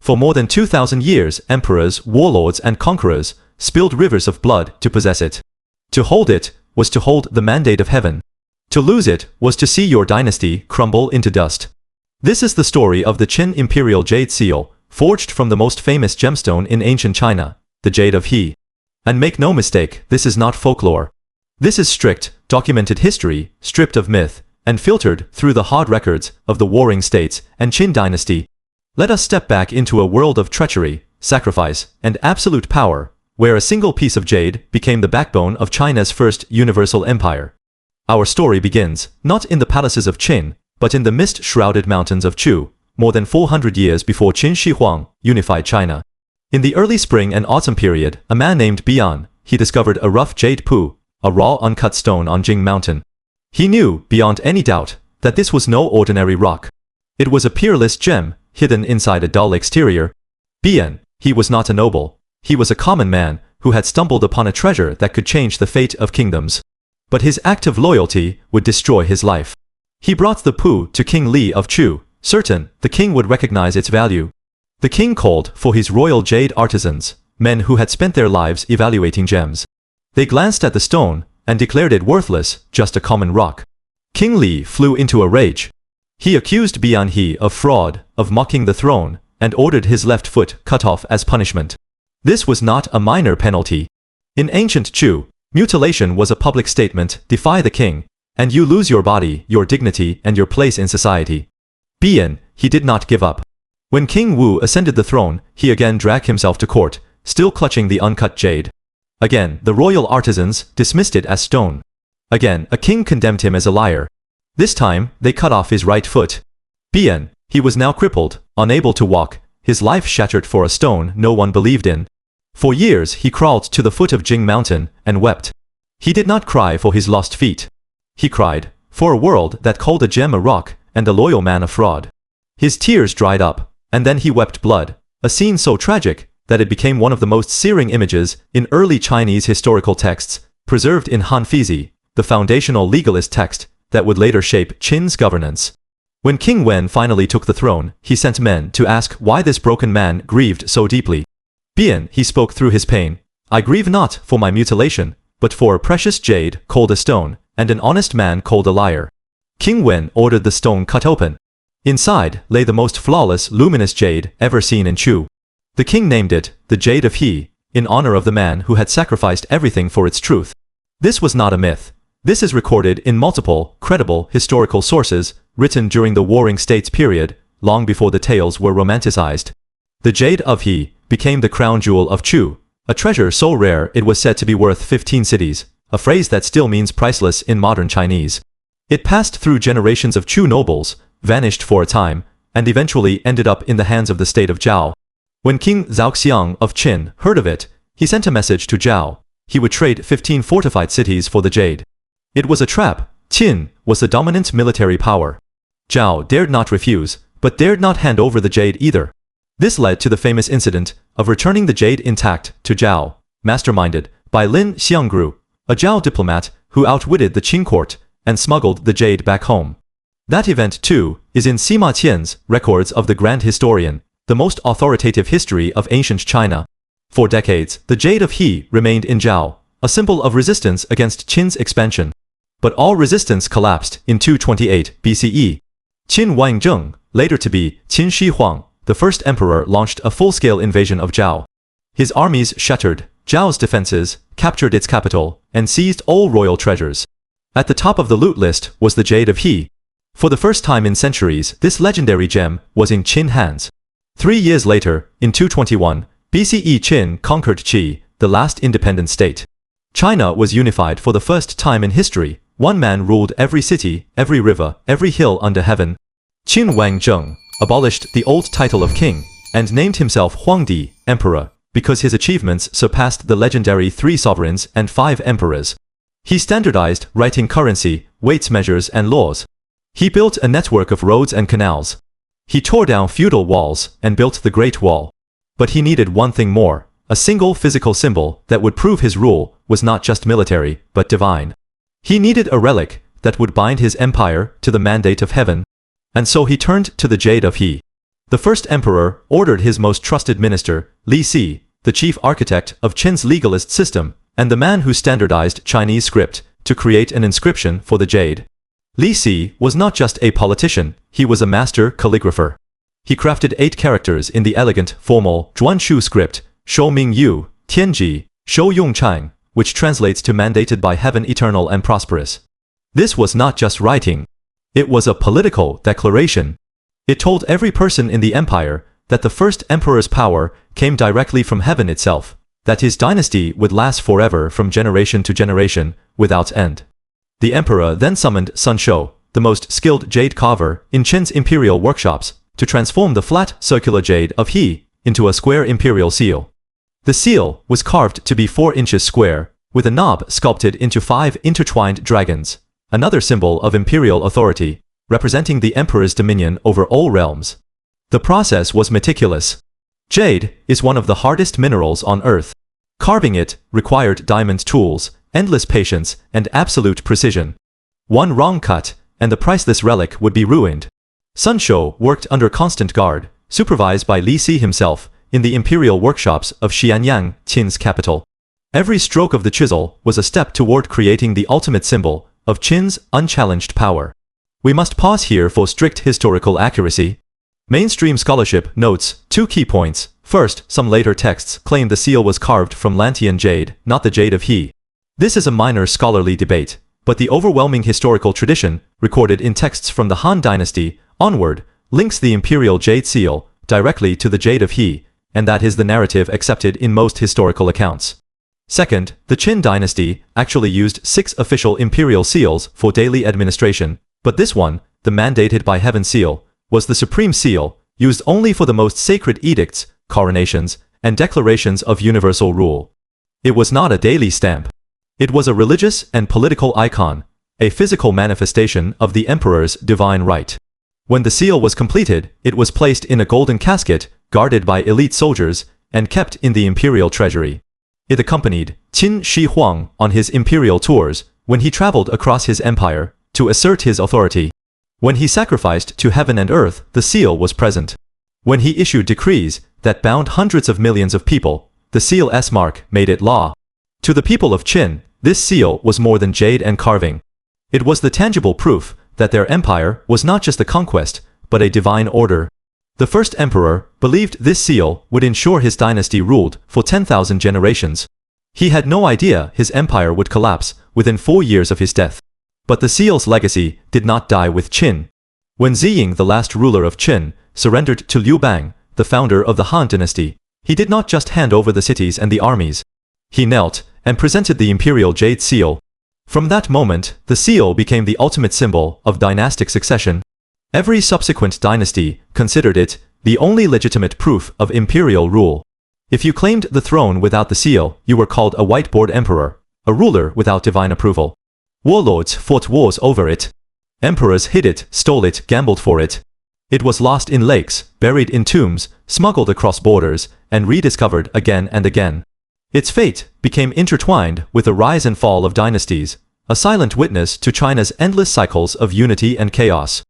For more than 2,000 years, emperors, warlords, and conquerors spilled rivers of blood to possess it. To hold it was to hold the mandate of heaven. To lose it was to see your dynasty crumble into dust. This is the story of the Qin Imperial Jade Seal, forged from the most famous gemstone in ancient China, the Jade of He. And make no mistake, this is not folklore. This is strict, documented history, stripped of myth, and filtered through the hard records of the warring states and Qin Dynasty. Let us step back into a world of treachery, sacrifice, and absolute power, where a single piece of jade became the backbone of China's first universal empire. Our story begins, not in the palaces of Qin, but in the mist-shrouded mountains of Chu, more than 400 years before Qin Shi Huang unified China. In the early spring and autumn period, a man named Bian He discovered a rough jade pu, a raw uncut stone on Jing Mountain. He knew, beyond any doubt, that this was no ordinary rock. It was a peerless gem, hidden inside a dull exterior. Bian He was not a noble. He was a common man who had stumbled upon a treasure that could change the fate of kingdoms. But his act of loyalty would destroy his life. He brought the pu to King Li of Chu, certain the king would recognize its value. The king called for his royal jade artisans, men who had spent their lives evaluating gems. They glanced at the stone and declared it worthless, just a common rock. King Li flew into a rage. He accused Bian He of fraud, of mocking the throne, and ordered his left foot cut off as punishment. This was not a minor penalty. In ancient Chu, mutilation was a public statement, defy the king, and you lose your body, your dignity, and your place in society. Bian He did not give up. When King Wu ascended the throne, he again dragged himself to court, still clutching the uncut jade. Again, the royal artisans dismissed it as stone. Again, a king condemned him as a liar. This time, they cut off his right foot. Bian He was now crippled, unable to walk, his life shattered for a stone no one believed in. For years he crawled to the foot of Jing Mountain and wept. He did not cry for his lost feet. He cried for a world that called a gem a rock and a loyal man a fraud. His tears dried up, and then he wept blood, a scene so tragic that it became one of the most searing images in early Chinese historical texts, preserved in Han Feizi, the foundational legalist text that would later shape Qin's governance. When King Wen finally took the throne, he sent men to ask why this broken man grieved so deeply. Bian He spoke through his pain. I grieve not for my mutilation, but for a precious jade called a stone, and an honest man called a liar. King Wen ordered the stone cut open. Inside lay the most flawless, luminous jade ever seen in Chu. The king named it the Jade of He, in honor of the man who had sacrificed everything for its truth. This was not a myth. This is recorded in multiple, credible historical sources, written during the Warring States period, long before the tales were romanticized. The Jade of He became the crown jewel of Chu, a treasure so rare it was said to be worth 15 cities, a phrase that still means priceless in modern Chinese. It passed through generations of Chu nobles, vanished for a time, and eventually ended up in the hands of the state of Zhao. When King Zhao of Qin heard of it, he sent a message to Zhao. He would trade 15 fortified cities for the jade. It was a trap. Qin was the dominant military power. Zhao dared not refuse, but dared not hand over the jade either. This led to the famous incident of returning the jade intact to Zhao, masterminded by Lin Xianggru, a Zhao diplomat who outwitted the Qin court and smuggled the jade back home. That event, too, is in Sima Qian's Records of the Grand Historian, the most authoritative history of ancient China. For decades, the Jade of He remained in Zhao, a symbol of resistance against Qin's expansion. But all resistance collapsed in 228 BCE. Qin Wanzheng, later to be Qin Shi Huang, the first emperor, launched a full-scale invasion of Zhao. His armies shattered Zhao's defenses, captured its capital, and seized all royal treasures. At the top of the loot list was the Jade of He. For the first time in centuries, this legendary gem was in Qin hands. 3 years later, in 221 BCE, Qin conquered Qi, the last independent state. China was unified for the first time in history. One man ruled every city, every river, every hill under heaven. Qin Wanzheng abolished the old title of king and named himself Huangdi, emperor, because his achievements surpassed the legendary 3 sovereigns and 5 emperors. He standardized writing currency, weights measures and laws. He built a network of roads and canals. He tore down feudal walls and built the Great Wall. But he needed one thing more, a single physical symbol that would prove his rule was not just military, but divine. He needed a relic that would bind his empire to the mandate of heaven. And so he turned to the Jade of He. The first emperor ordered his most trusted minister, Li Si, the chief architect of Qin's legalist system, and the man who standardized Chinese script, to create an inscription for the jade. Li Si was not just a politician, he was a master calligrapher. He crafted 8 characters in the elegant, formal Zhuanshu script, Shou Ming Yu, Tianji, Shou Yong Chang, which translates to mandated by heaven eternal and prosperous. This was not just writing. It was a political declaration. It told every person in the empire that the first emperor's power came directly from heaven itself, that his dynasty would last forever from generation to generation, without end. The emperor then summoned Sun Shou, the most skilled jade carver in Qin's imperial workshops, to transform the flat, circular jade of He into a square imperial seal. The seal was carved to be 4 inches square, with a knob sculpted into 5 intertwined dragons, another symbol of imperial authority, representing the emperor's dominion over all realms. The process was meticulous. Jade is one of the hardest minerals on earth. Carving it required diamond tools, endless patience, and absolute precision. One wrong cut, and the priceless relic would be ruined. Sun Shou worked under constant guard, supervised by Li Si himself, in the imperial workshops of Xianyang, Qin's capital. Every stroke of the chisel was a step toward creating the ultimate symbol of Qin's unchallenged power. We must pause here for strict historical accuracy. Mainstream scholarship notes 2 key points. First, some later texts claim the seal was carved from Lantian jade, not the Jade of He. This is a minor scholarly debate, but the overwhelming historical tradition, recorded in texts from the Han Dynasty onward, links the imperial jade seal directly to the Jade of He, and that is the narrative accepted in most historical accounts. Second, the Qin Dynasty actually used 6 official imperial seals for daily administration, but this one, the mandated by heaven seal, was the supreme seal, used only for the most sacred edicts, coronations, and declarations of universal rule. It was not a daily stamp. It was a religious and political icon, a physical manifestation of the emperor's divine right. When the seal was completed, it was placed in a golden casket, guarded by elite soldiers, and kept in the imperial treasury. It accompanied Qin Shi Huang on his imperial tours, when he traveled across his empire, to assert his authority. When he sacrificed to heaven and earth, the seal was present. When he issued decrees that bound hundreds of millions of people, the seal's mark made it law. To the people of Qin, this seal was more than jade and carving. It was the tangible proof that their empire was not just a conquest, but a divine order. The first emperor believed this seal would ensure his dynasty ruled for 10,000 generations. He had no idea his empire would collapse within 4 years of his death. But the seal's legacy did not die with Qin. When Ziying, the last ruler of Qin, surrendered to Liu Bang, the founder of the Han Dynasty, he did not just hand over the cities and the armies. He knelt and presented the imperial jade seal. From that moment, the seal became the ultimate symbol of dynastic succession. Every subsequent dynasty considered it the only legitimate proof of imperial rule. If you claimed the throne without the seal, you were called a whiteboard emperor, a ruler without divine approval. Warlords fought wars over it. Emperors hid it, stole it, gambled for it. It was lost in lakes, buried in tombs, smuggled across borders, and rediscovered again and again. Its fate became intertwined with the rise and fall of dynasties, a silent witness to China's endless cycles of unity and chaos.